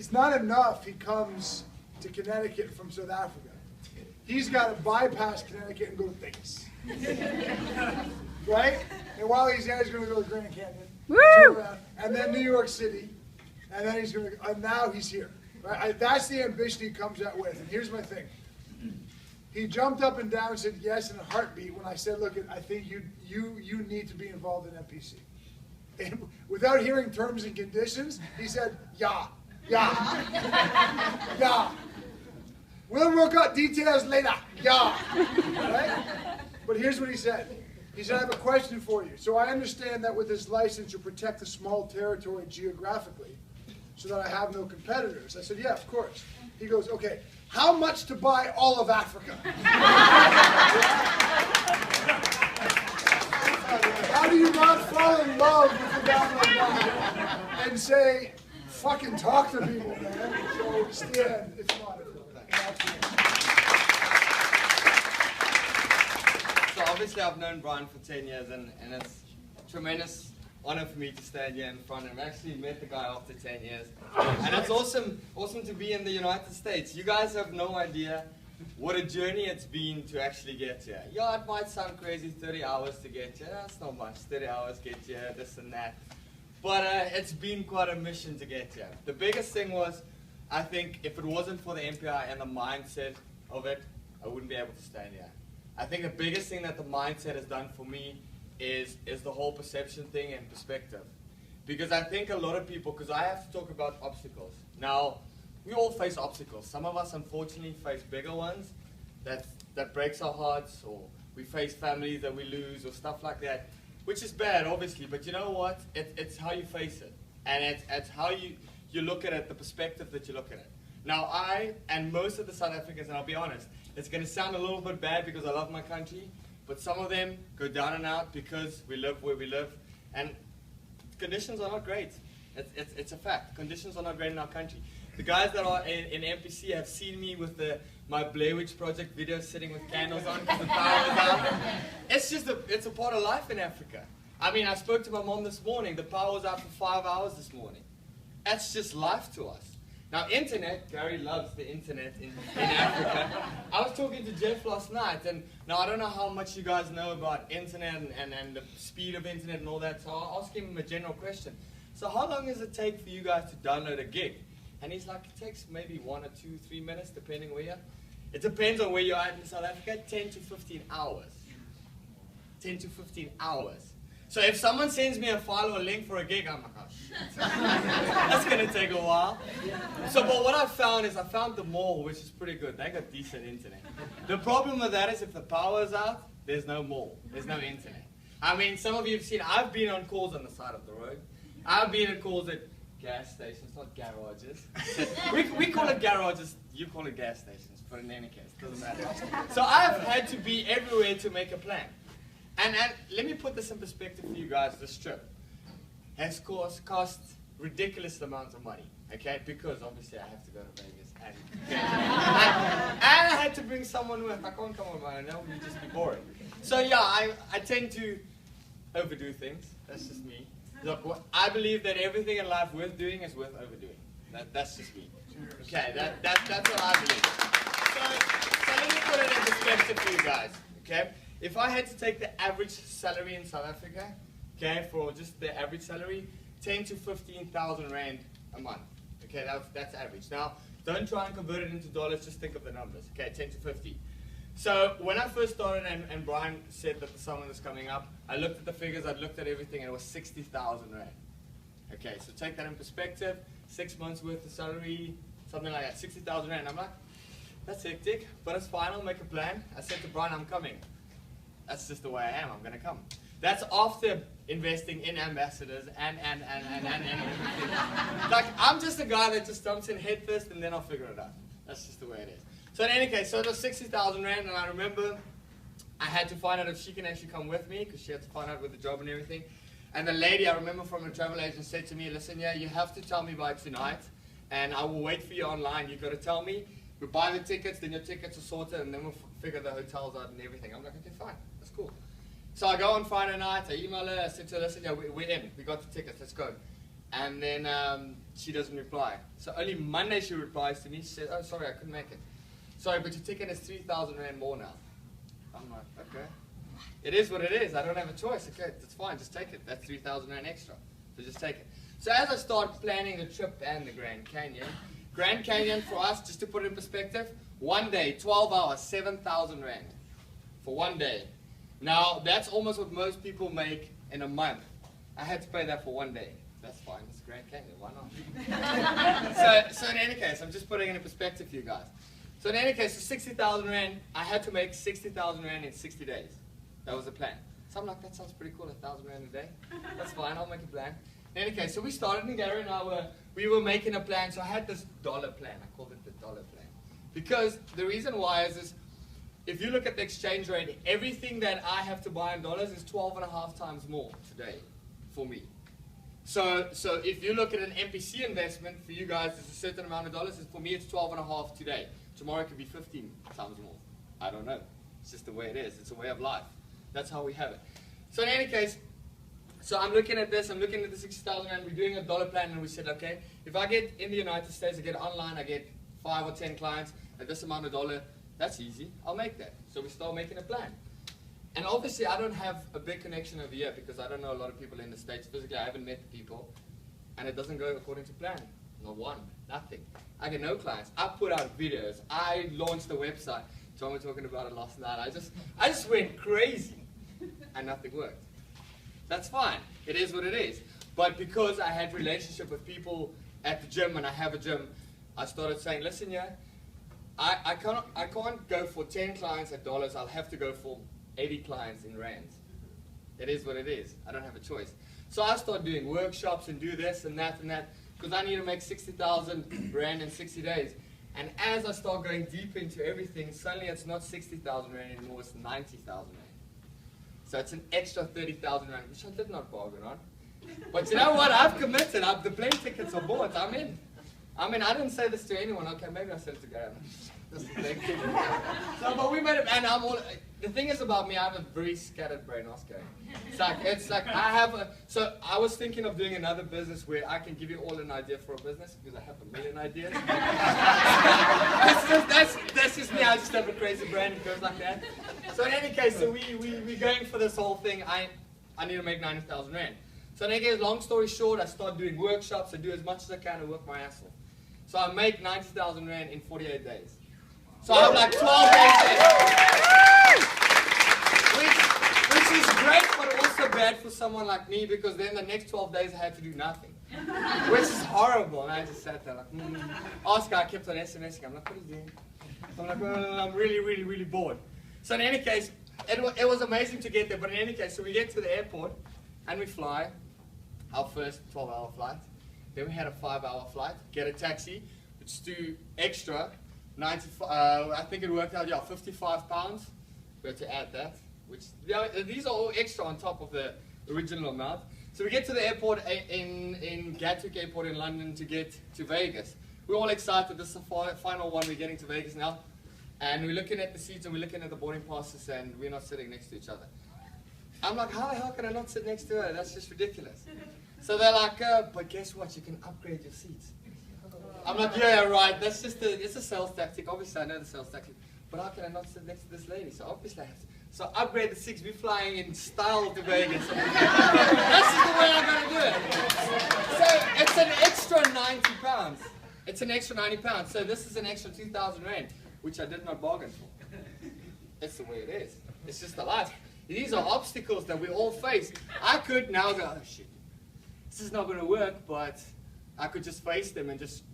it's not enough he comes to Connecticut from South Africa. He's got to bypass Connecticut and go to Vegas. Right? And while he's there, he's going to go to Grand Canyon. Woo! And then New York City. And then he's going to, and now he's here. Right? That's the ambition he comes out with. And here's my thing. He jumped up and down and said yes in a heartbeat when I said, look, I think you need to be involved in MPC. And without hearing terms and conditions, he said, yeah. We'll work out details later. Yeah. Right? But here's what he said. He said, I have a question for you. So I understand that with this license, you protect a small territory geographically so that I have no competitors. I said, yeah, of course. He goes, okay, how much to buy all of Africa? How do you not fall in love with the guy like that and say, fucking talk to people, man? So it's the end. It's not. So obviously I've known Brian for 10 years and it's a tremendous honor for me to stand here in front. I've actually met the guy after 10 years. And it's awesome to be in the United States. You guys have no idea what a journey it's been to actually get here. Yeah, it might sound crazy, 30 hours to get here. That's not much, 30 hours get here, this and that. But it's been quite a mission to get here. The biggest thing was, I think if it wasn't for the MPI and the mindset of it, I wouldn't be able to stand here. I think the biggest thing that the mindset has done for me is the whole perception thing and perspective. Because I think a lot of people, because I have to talk about obstacles. Now, we all face obstacles. Some of us, unfortunately, face bigger ones that breaks our hearts, or we face families that we lose, or stuff like that, which is bad, obviously. But you know what? It's how you face it, and it's how you look at it, the perspective that you look at it. Now, I and most of the South Africans, and I'll be honest, it's going to sound a little bit bad because I love my country, but some of them go down and out because we live where we live, and conditions are not great. It's a fact. Conditions are not great in our country. The guys that are in MPC have seen me with my Blair Witch Project video sitting with candles on because the power was out. It's a part of life in Africa. I mean, I spoke to my mom this morning. The power was out for 5 hours this morning. That's just life to us. Now, internet, Gary loves the internet in Africa. I was talking to Jeff last night, and now I don't know how much you guys know about internet and the speed of internet and all that, so I'll ask him a general question. So how long does it take for you guys to download a gig? And he's like, it takes maybe 1 or 2, 3 minutes, depending where you're. It depends on where you're at in South Africa, 10 to 15 hours. 10 to 15 hours. So if someone sends me a file or a link for a gig, I'm like, oh shit. That's going to take a while. So but what I found is I found the mall, which is pretty good. They got decent internet. The problem with that is if the power's out, there's no mall. There's no internet. I mean, some of you have seen, I've been on calls on the side of the road. I've been on calls at gas stations, not garages. we call it garages, you call it gas stations, but in any case, doesn't matter. So I've had to be everywhere to make a plan. And let me put this in perspective for you guys. This trip has cost ridiculous amounts of money, okay? Because obviously I have to go to Vegas and I had to bring someone with. I can't come on my own, that would just be boring. So yeah, I tend to overdo things. That's just me. Look, I believe that everything in life worth doing is worth overdoing. That's just me. Okay, that's what I believe. So let me put it in perspective for you guys, okay? If I had to take the average salary in South Africa, okay, for just the average salary, 10 to 15,000 rand a month. Okay, that's average. Now, don't try and convert it into dollars, just think of the numbers. Okay, 10 to 50. So when I first started and Brian said that the summer was coming up, I looked at the figures, I looked at everything, and it was 60,000 rand. Okay, so take that in perspective, 6 months worth of salary, something like that, 60,000 rand. I'm like, that's hectic, but it's fine, I'll make a plan. I said to Brian, I'm coming. That's just the way I am, I'm going to come. That's after investing in ambassadors and everything. Like, I'm just a guy that just jumps in head first and then I'll figure it out. That's just the way it is. So in any case, so it was 60,000 rand, and I remember I had to find out if she can actually come with me because she had to find out with the job and everything. And the lady, I remember from a travel agent, said to me, listen, yeah, you have to tell me by tonight and I will wait for you online. You've got to tell me. We buy the tickets, then your tickets are sorted, and then we'll figure the hotels out and everything. I'm like, okay, fine, that's cool. So I go on Friday night, I email her, I said to her, listen, yeah, we're in, we got the tickets, let's go. And then she doesn't reply. So only Monday she replies to me. She says, oh, sorry, I couldn't make it. Sorry, but your ticket is 3,000 Rand more now. I'm like, okay. It is what it is. I don't have a choice. Okay, that's fine. Just take it. That's 3,000 Rand extra. So just take it. So as I start planning the trip and the Grand Canyon for us, just to put it in perspective, one day, 12 hours, 7,000 Rand for one day. Now, that's almost what most people make in a month. I had to pay that for one day. That's fine. It's Grand Canyon. Why not? so in any case, I'm just putting it in perspective for you guys. So in any case, for 60,000 Rand, I had to make 60,000 Rand in 60 days. That was the plan. So I'm like, that sounds pretty cool, 1,000 Rand a day. That's fine, I'll make a plan. In any case, so we started, and Gary and I we were making a plan. So I had this dollar plan. I called it the dollar plan. Because the reason why is if you look at the exchange rate, everything that I have to buy in dollars is 12.5 times more today for me. So if you look at an MPC investment, for you guys, it's a certain amount of dollars. For me, it's 12.5 today. Tomorrow it could be 15 times more. I don't know. It's just the way it is. It's a way of life. That's how we have it. So in any case, so I'm looking at this. I'm looking at the 60,000 Rand. We're doing a dollar plan, and we said, okay, if I get in the United States, I get online, I get 5 or 10 clients at this amount of dollar, that's easy. I'll make that. So we start making a plan. And obviously, I don't have a big connection over here because I don't know a lot of people in the States. Physically, I haven't met the people, and it doesn't go according to plan. Not one, nothing. I get no clients. I put out videos. I launched a website. John was talking about it last night. I just went crazy, and nothing worked. That's fine. It is what it is. But because I had relationship with people at the gym, and I have a gym, I started saying, listen, yeah, I can't go for 10 clients at dollars. I'll have to go for 80 clients in rands. It is what it is. I don't have a choice. So I started doing workshops and do this and that because I need to make 60,000 Rand in 60 days. And as I start going deep into everything, suddenly it's not 60,000 Rand anymore, it's 90,000 Rand. So it's an extra 30,000 Rand, which I did not bargain on. But you know what? I've committed. The plane tickets are bought. I'm in. I didn't say this to anyone. Okay, maybe I said it to Graham. So, but we made it, and the thing is about me, I have a very scattered brain, Oscar. It's like so I was thinking of doing another business where I can give you all an idea for a business, because I have a million ideas. that's just me, I just have a crazy brain, it goes like that. So in any case, so we're going for this whole thing. I need to make 90,000 Rand. So in any case, long story short, I start doing workshops, I do as much as I can to work my ass off. So I make 90,000 Rand in 48 days. So I'm like 12 days which is great, but also bad for someone like me, because then the next 12 days I had to do nothing, which is horrible. And I just sat there like, Oscar, I kept on SMSing. I'm like, what are you doing? I'm like, I'm really, really, really bored. So in any case, it was amazing to get there. But in any case, so we get to the airport and we fly, our first 12-hour flight. Then we had a 5-hour flight, get a taxi, which do extra. 95, I think it worked out, yeah, 55 pounds. We had to add that, which, yeah, these are all extra on top of the original amount. So we get to the airport in Gatwick Airport in London to get to Vegas. We're all excited. This is the final one. We're getting to Vegas now. And we're looking at the seats and we're looking at the boarding passes, and we're not sitting next to each other. I'm like, how the hell can I not sit next to her? That's just ridiculous. So they're like, but guess what? You can upgrade your seats. I'm like, yeah, right. That's just it's a sales tactic. Obviously, I know the sales tactic. But how can I not sit next to this lady? So obviously I have to. So upgrade the seats. We're flying in style to Vegas. That's just the way I'm going to do it. So it's an extra 90 pounds. It's an extra 90 pounds. So this is an extra 2,000 Rand, which I did not bargain for. It's the way it is. It's just the life. These are obstacles that we all face. I could now go, oh shit, this is not going to work, but I could just face them and just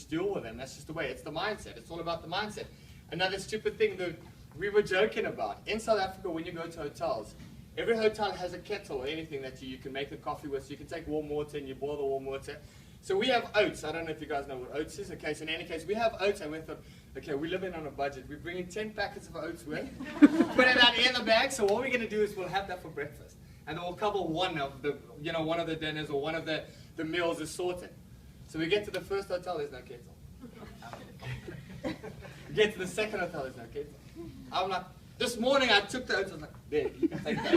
deal with them. That's just the way. It's the mindset. It's all about the mindset. Another stupid thing that we were joking about. In South Africa, when you go to hotels, every hotel has a kettle or anything that you can make the coffee with. So you can take warm water and you boil the warm water. So we have oats. I don't know if you guys know what oats is. Okay, so in any case, we have oats, and we thought, okay, we're living on a budget. We're bringing 10 packets of oats with, put it out in the bag. So what we're going to do is we'll have that for breakfast, and then we'll cover one of the dinners or one of the meals is sorted. So we get to the first hotel, there's no kettle. We get to the second hotel, there's no kettle. I'm like, this morning I took the oats, I was like, there, you can take that.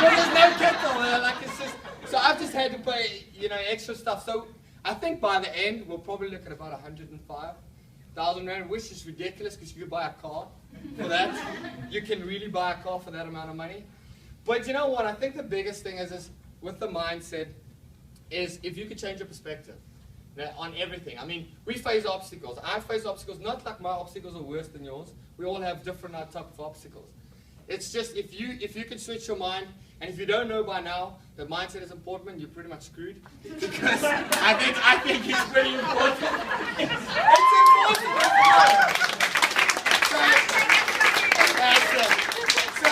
But there's no kettle. Like, it's just, so I've just had to pay, extra stuff. So I think by the end, we'll probably look at about 105,000 Rand, which is ridiculous because you could buy a car for that. You can really buy a car for that amount of money. But you know what? I think the biggest thing is with the mindset is if you could change your perspective on everything. I mean, we face obstacles. I face obstacles, not like my obstacles are worse than yours. We all have different type of obstacles. It's just if you can switch your mind, and if you don't know by now that mindset is important, you're pretty much screwed. Because I think it's pretty important. It's important. So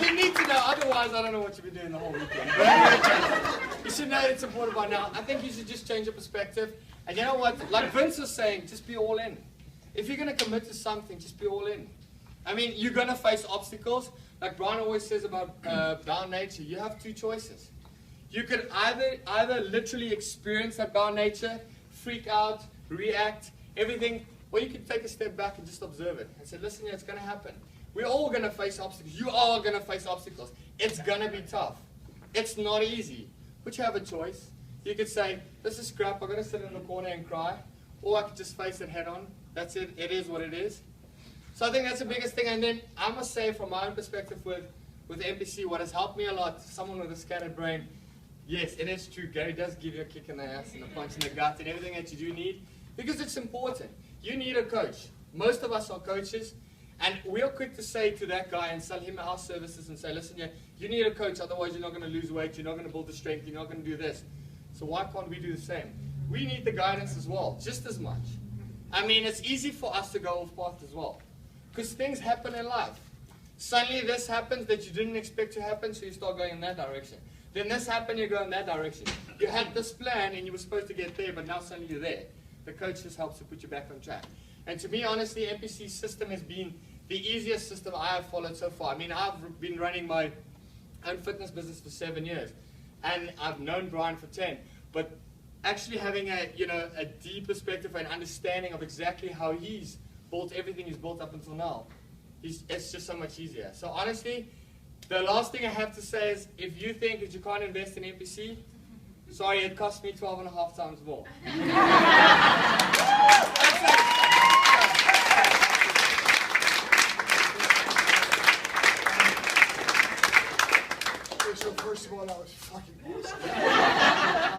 you need to know. Otherwise, I don't know what you've been doing the whole weekend. But you should know it's important by now. I think you should just change your perspective. And you know what? Like Vince was saying, just be all in. If you're going to commit to something, just be all in. I mean, you're going to face obstacles. Like Brian always says about bound nature, you have two choices. You could either literally experience that bound nature, freak out, react, everything, or you could take a step back and just observe it and say, listen, yeah, it's going to happen. We're all going to face obstacles. You are going to face obstacles. It's going to be tough. It's not easy. But you have a choice. You could say, this is crap, I'm going to sit in the corner and cry. Or I could just face it head on. That's it. It is what it is. So I think that's the biggest thing. And then I must say, from my own perspective with MPC, what has helped me a lot, someone with a scattered brain, yes, it is true. Gary does give you a kick in the ass and a punch in the gut and everything that you do need, because it's important. You need a coach. Most of us are coaches. And we're quick to say to that guy and sell him our services and say, listen, you need a coach, otherwise you're not going to lose weight, you're not going to build the strength, you're not going to do this. So why can't we do the same? We need the guidance as well, just as much. I mean, it's easy for us to go off path as well, because things happen in life. Suddenly this happens that you didn't expect to happen, so you start going in that direction. Then this happened, you go in that direction. You had this plan and you were supposed to get there, but now suddenly you're there. The coach just helps to put you back on track. And to me, honestly, MPC's system has been the easiest system I have followed so far. I mean, I've been running my own fitness business for 7 years, and I've known Brian for 10. But actually having a deep perspective and understanding of exactly how he's built everything he's built up until now, it's just so much easier. So honestly, the last thing I have to say is, if you think that you can't invest in MPC, sorry, it cost me 12.5 times more.